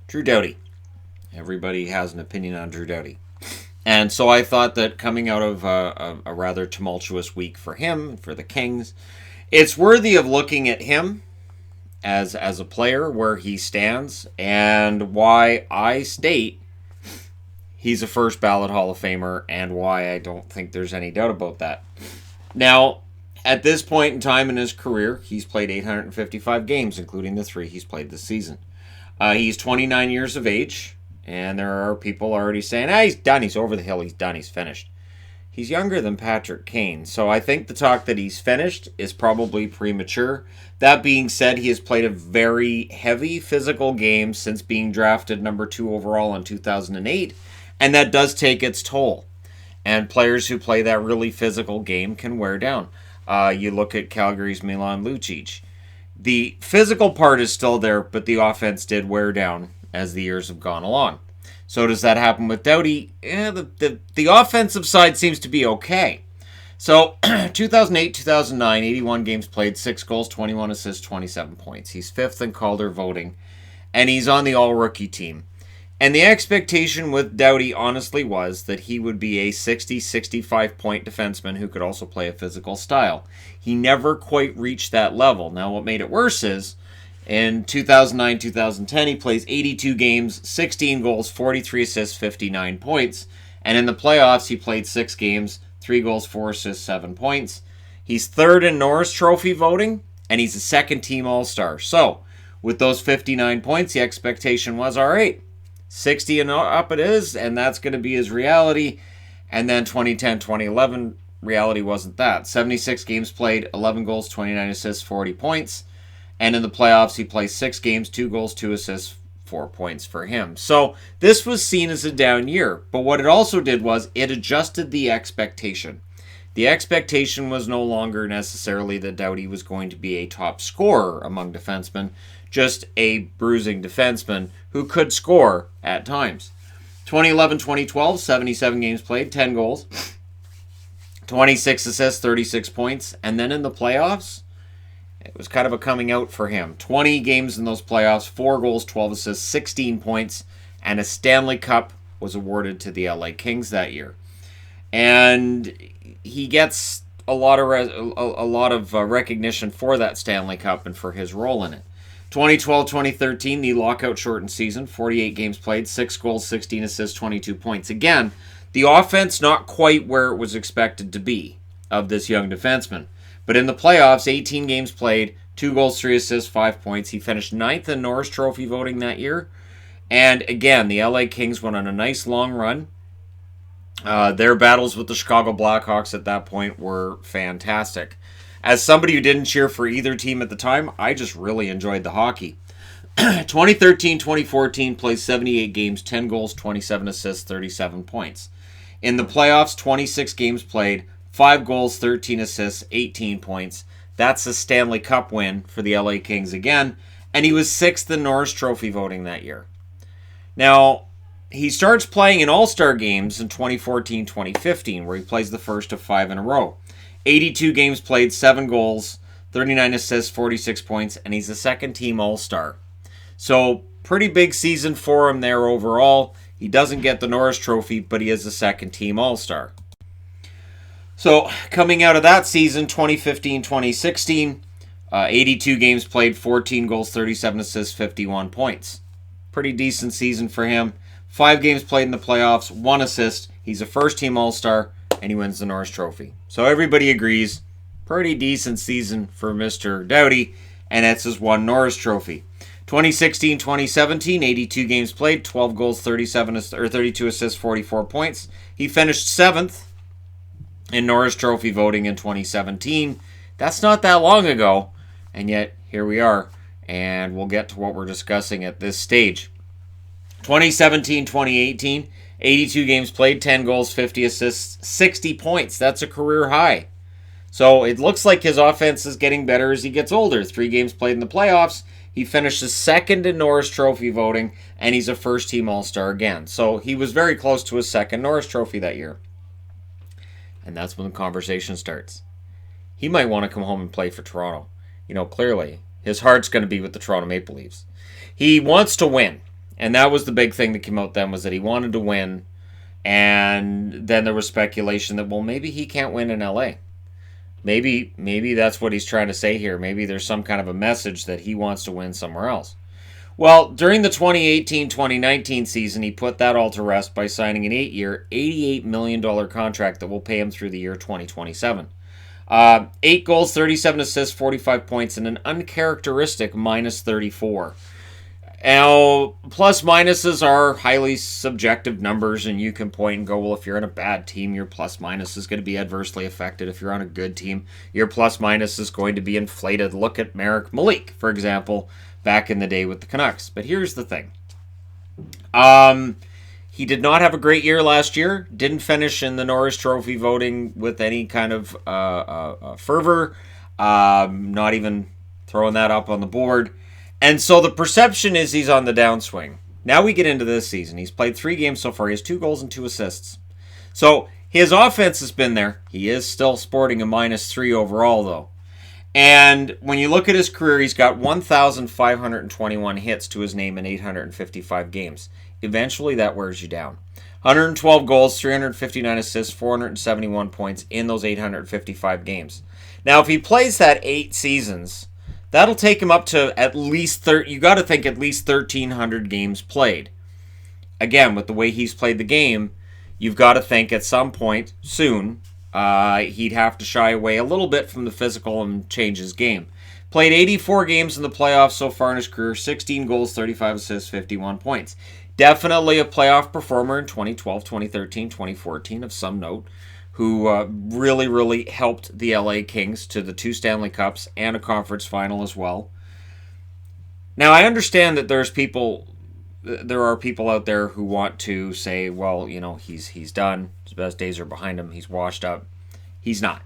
Drew Doughty. Everybody has an opinion on Drew Doughty. And so I thought that coming out of a rather tumultuous week for him, for the Kings, it's worthy of looking at him as a player, where he stands, and why I state he's a first ballot Hall of Famer, and why I don't think there's any doubt about that. Now, at this point in time in his career, he's played 855 games, including the 3 he's played this season. He's 29 years of age. And there are people already saying, he's done, he's over the hill, he's done, he's finished. He's younger than Patrick Kane, so I think the talk that he's finished is probably premature. That being said, he has played a very heavy physical game since being drafted number 2 overall in 2008, and that does take its toll. And players who play that really physical game can wear down. You look at Calgary's Milan Lucic. The physical part is still there, but the offense did wear down as the years have gone along. So does that happen with Doughty? The offensive side seems to be okay. So 2008, 2009, 81 games played, 6 goals, 21 assists, 27 points. He's 5th in Calder voting, and he's on the all-rookie team. And the expectation with Doughty honestly was that he would be a 60, 65-point defenseman who could also play a physical style. He never quite reached that level. Now, what made it worse is, in 2009-2010, he plays 82 games, 16 goals, 43 assists, 59 points. And in the playoffs, he played 6 games, 3 goals, 4 assists, 7 points. He's 3rd in Norris Trophy voting, and he's a second-team All-Star. So, with those 59 points, the expectation was, all right, 60 and up it is, and that's going to be his reality. And then 2010-2011, reality wasn't that. 76 games played, 11 goals, 29 assists, 40 points. And in the playoffs, he plays 6 games, 2 goals, 2 assists, 4 points for him. So this was seen as a down year. But what it also did was it adjusted the expectation. The expectation was no longer necessarily that Doughty was going to be a top scorer among defensemen, just a bruising defenseman who could score at times. 2011-2012, 77 games played, 10 goals, 26 assists, 36 points. And then in the playoffs, it was kind of a coming out for him. 20 games in those playoffs, 4 goals, 12 assists, 16 points, and a Stanley Cup was awarded to the LA Kings that year. And he gets a lot of recognition for that Stanley Cup and for his role in it. 2012-2013, the lockout-shortened season, 48 games played, 6 goals, 16 assists, 22 points. Again, the offense not quite where it was expected to be of this young defenseman. But in the playoffs, 18 games played, 2 goals, 3 assists, 5 points. He finished 9th in Norris Trophy voting that year. And again, the LA Kings went on a nice long run. Their battles with the Chicago Blackhawks at that point were fantastic. As somebody who didn't cheer for either team at the time, I just really enjoyed the hockey. 2013-2014 plays 78 games, 10 goals, 27 assists, 37 points. In the playoffs, 26 games played, 5 goals, 13 assists, 18 points. That's a Stanley Cup win for the LA Kings again. And he was 6th in Norris Trophy voting that year. Now, he starts playing in All-Star games in 2014-2015, where he plays the first of 5 in a row. 82 games played, 7 goals, 39 assists, 46 points, and he's a second-team All-Star. So, pretty big season for him there overall. He doesn't get the Norris Trophy, but he is a second-team All-Star. So, coming out of that season, 2015-2016, 82 games played, 14 goals, 37 assists, 51 points. Pretty decent season for him. 5 games played in the playoffs, 1 assist. He's a first-team All-Star, and he wins the Norris Trophy. So everybody agrees, pretty decent season for Mr. Doughty, and it's his 1 Norris Trophy. 2016-2017, 82 games played, 12 goals, 32 assists, 44 points. He finished 7th in Norris Trophy voting in 2017. That's not that long ago, and yet here we are, and we'll get to what we're discussing at this stage. 2017-2018, 82 games played, 10 goals, 50 assists, 60 points. That's a career high. So it looks like his offense is getting better as he gets older. 3 games played in the playoffs. He finishes 2nd in Norris Trophy voting, and he's a first-team All-Star again. So he was very close to his 2nd Norris Trophy that year. And that's when the conversation starts. He might want to come home and play for Toronto. Clearly, his heart's going to be with the Toronto Maple Leafs. He wants to win. And that was the big thing that came out then, was that he wanted to win. And then there was speculation that, well, maybe he can't win in LA. Maybe that's what he's trying to say here. Maybe there's some kind of a message that he wants to win somewhere else. Well, during the 2018-2019 season, he put that all to rest by signing an 8-year, $88 million contract that will pay him through the year 2027. 8 goals, 37 assists, 45 points, and an uncharacteristic minus 34. Now, plus minuses are highly subjective numbers, and you can point and go, well, if you're on a bad team, your plus minus is going to be adversely affected. If you're on a good team, your plus minus is going to be inflated. Look at Marek Malik, for example, back in the day with the Canucks. But here's the thing. He did not have a great year last year. Didn't finish in the Norris Trophy voting with any kind of fervor. Not even throwing that up on the board. And so the perception is he's on the downswing. Now we get into this season. He's played 3 games so far. He has 2 goals and 2 assists. So his offense has been there. He is still sporting a minus 3 overall, though. And when you look at his career, he's got 1,521 hits to his name in 855 games. Eventually, that wears you down. 112 goals, 359 assists, 471 points in those 855 games. Now, if he plays that 8 seasons, that'll take him up to at least you got to think at least 1,300 games played. Again, with the way he's played the game, you've got to think at some point soon he'd have to shy away a little bit from the physical and change his game. Played 84 games in the playoffs so far in his career, 16 goals, 35 assists, 51 points. Definitely a playoff performer in 2012, 2013, 2014 of some note, who really, really helped the LA Kings to the 2 Stanley Cups and a conference final as well. Now, I understand that there are people out there who want to say, well, he's done. His best days are behind him. He's washed up. He's not.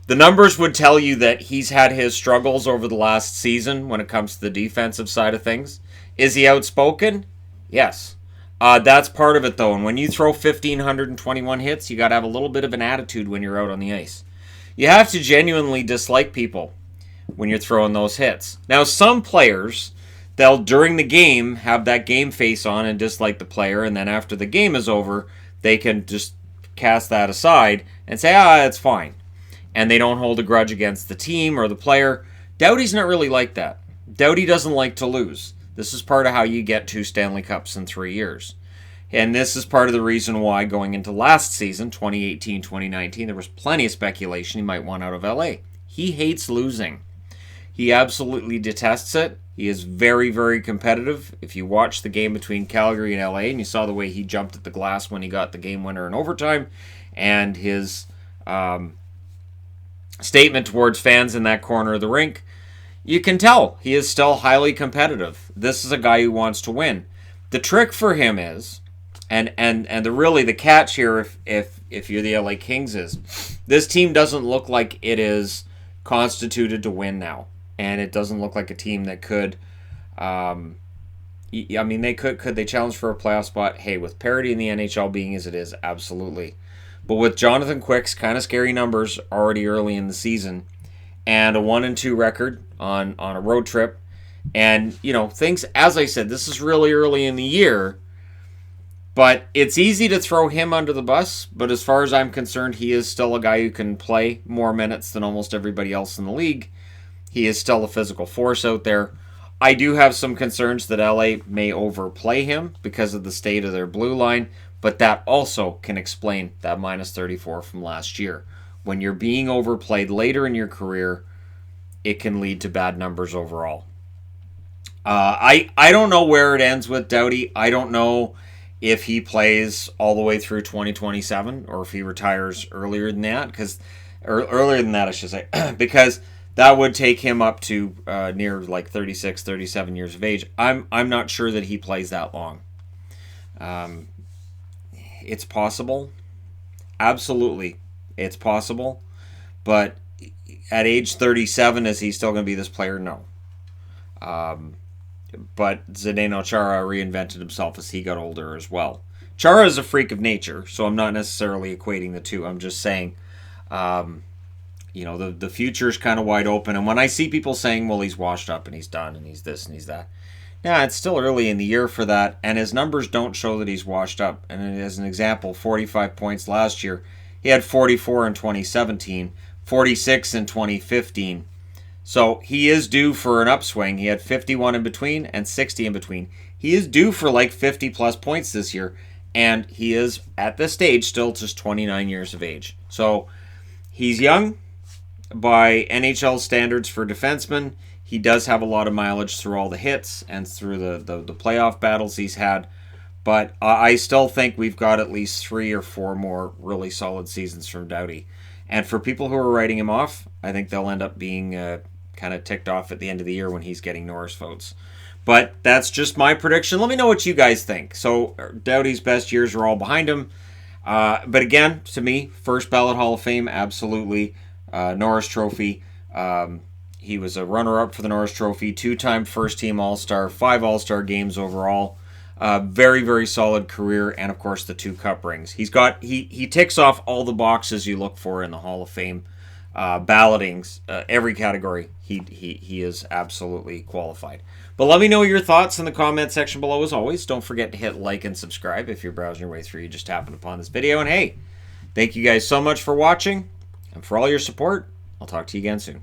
The numbers would tell you that he's had his struggles over the last season when it comes to the defensive side of things. Is he outspoken? Yes. That's part of it, though. And when you throw 1,521 hits, you got to have a little bit of an attitude when you're out on the ice. You have to genuinely dislike people when you're throwing those hits. Now, some players, they'll, during the game, have that game face on and dislike the player, and then after the game is over, they can just cast that aside and say, it's fine. And they don't hold a grudge against the team or the player. Doughty's not really like that. Doughty doesn't like to lose. This is part of how you get 2 Stanley Cups in 3 years. And this is part of the reason why going into last season, 2018-2019, there was plenty of speculation he might want out of LA. He hates losing. He absolutely detests it. He is very, very competitive. If you watch the game between Calgary and LA, and you saw the way he jumped at the glass when he got the game winner in overtime, and his statement towards fans in that corner of the rink, you can tell he is still highly competitive. This is a guy who wants to win. The trick for him is, and the catch here, if you're the LA Kings, is this team doesn't look like it is constituted to win now, and it doesn't look like a team that could. Could they challenge for a playoff spot? Hey, with parity in the NHL being as it is, absolutely. But with Jonathan Quick's kind of scary numbers already early in the season, and a 1-2 record on a road trip, and things, as I said, this is really early in the year, but it's easy to throw him under the bus. But as far as I'm concerned, he is still a guy who can play more minutes than almost everybody else in the league. He is still a physical force out there. I do have some concerns that LA may overplay him because of the state of their blue line, but that also can explain that minus 34 from last year. When you're being overplayed later in your career, it can lead to bad numbers overall. I don't know where it ends with Doughty. I don't know if he plays all the way through 2027 or if he retires earlier than that, because that would take him up to near like 36, 37 years of age. I'm not sure that he plays that long. It's possible. Absolutely. It's possible. But at age 37, is he still going to be this player? No. But Zdeno Chara reinvented himself as he got older as well. Chara is a freak of nature, so I'm not necessarily equating the two. I'm just saying, the future is kind of wide open. And when I see people saying, well, he's washed up and he's done and he's this and he's that, Yeah, it's still early in the year for that, and his numbers don't show that he's washed up. And as an example, 45 points last year. He had 44 in 2017, 46 in 2015. So he is due for an upswing. He had 51 in between and 60 in between. He is due for like 50 plus points this year, and he is at this stage still just 29 years of age. So he's young by NHL standards for defensemen. He does have a lot of mileage through all the hits and through the playoff battles he's had. But I still think we've got at least 3 or 4 more really solid seasons from Doughty. And for people who are writing him off, I think they'll end up being kind of ticked off at the end of the year when he's getting Norris votes. But that's just my prediction. Let me know what you guys think. So Doughty's best years are all behind him. But again, to me, first ballot Hall of Fame, absolutely. Norris Trophy. He was a runner-up for the Norris Trophy, 2-time first-team All-Star, 5 All-Star games overall. Very, very solid career, and of course the 2 cup rings. He ticks off all the boxes you look for in the Hall of Fame ballotings, every category. He is absolutely qualified. But let me know your thoughts in the comment section below. As always, don't forget to hit like and subscribe if you're browsing your way through. You just happened upon this video, and hey, thank you guys so much for watching and for all your support. I'll talk to you again soon.